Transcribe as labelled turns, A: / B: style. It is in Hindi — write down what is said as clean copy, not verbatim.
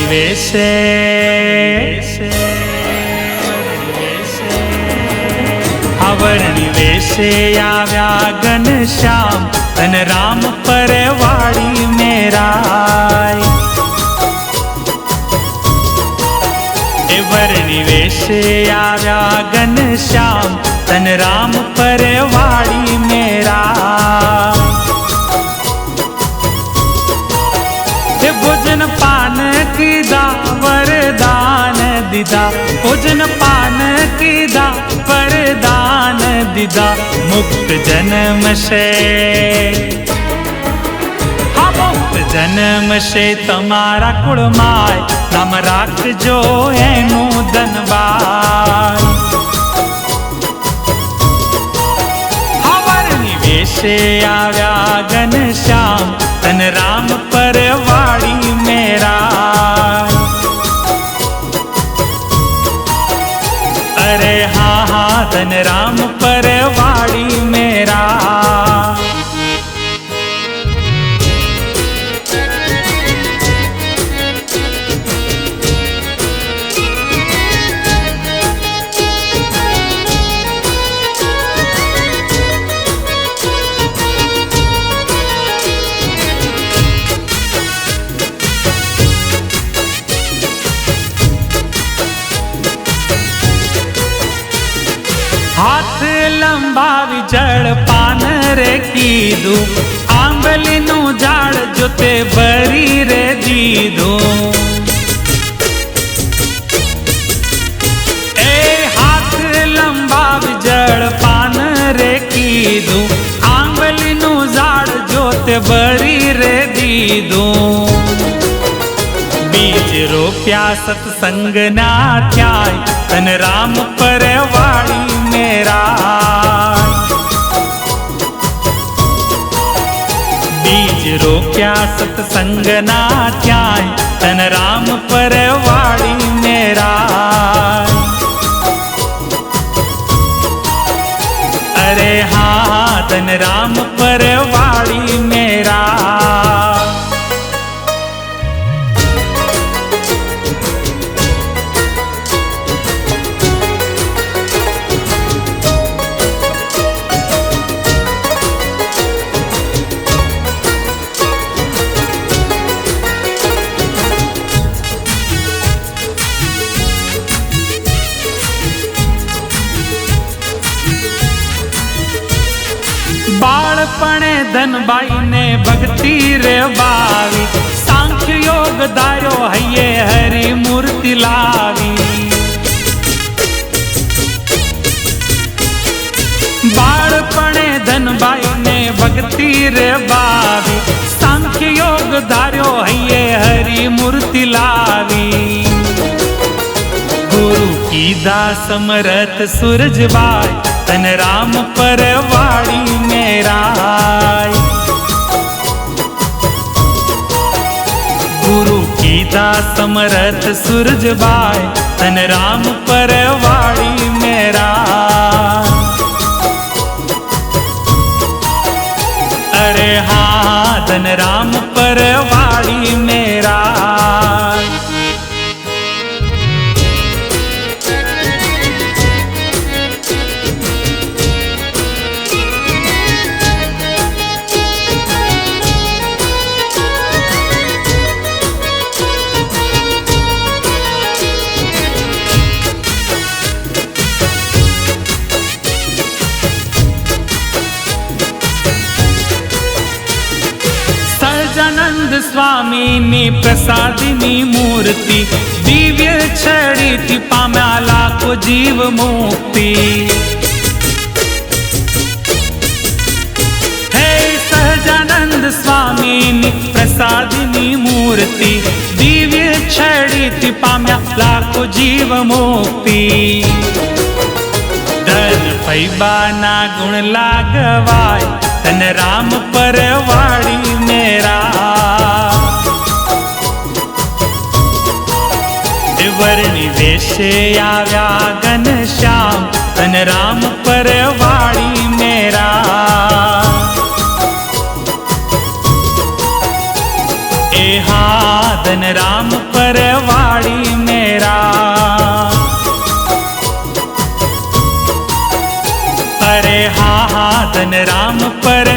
A: वेशे आवरणी वेशे आव्या घनश्याम तन राम परवाड़ी मेरा वर्णी वेशे आव्या घनश्याम तन राम परवाड़ी मेरा भोजन पान कीदा वरदान दिदा भोजन पान कीदा वरदान दिदा मुक्त जन्म से मुक्त जन्म से तमारा कुळमाय नाम राखजो एनु धनबाय वर्णी वेशे आव्या घनश्याम तन राम परवाड़ी मेरा अरे हाँ हाँ तन राम परवाड़ी मेरा हाथ लंबावी जड़ पान रे कीधु आंबली नु झाड़ जोते बरी रे दीधु हाथ लंबावी जड़ पान रे कीधु आंबली नु झाड़ जोते बरी रे दीधु बीज रोप्या सत्संग ना थ्याय तन राम परवाड़ी मेरा बीज रोप्या सत्संग ना थ्याय तन राम परवाड़ी मेरा अरे हाँ तन राम परवाड़ी मेरा बाळपणे धनबाई ने भक्ति रे बावी सांख्य योग दारो हये हरि मूर्ति लावी बाळपणे धनबाई ने भक्ति रे बावी सांख्य योग दारो हये हरि मूर्ति लावी गुरु की दास समरथ सूरजबाई तन राम परवाड़ी मेरा गुरु की दास समरथ सूरजबाई तन राम परवाड़ी मेरा अरे हाँ तन राम परवाड़ी मेरा सहजानंद स्वामी नी प्रसादिनी मूर्ति दिव्य छड़ी थी पाम्या लाखो जीव मुक्ति हे सहजानंद स्वामी नी प्रसादिनी मूर्ति दिव्य छड़ी थी पाम्या लाखो जीव मुक्ति धन पैबा ना गुण लागवाय तन राम परवाड़ी मेरा वर्णी वेशे आव्या घनश्याम तन राम परवाड़ी मेरा ए हा धन राम परवाड़ी અરે હા હા ધન રામ પર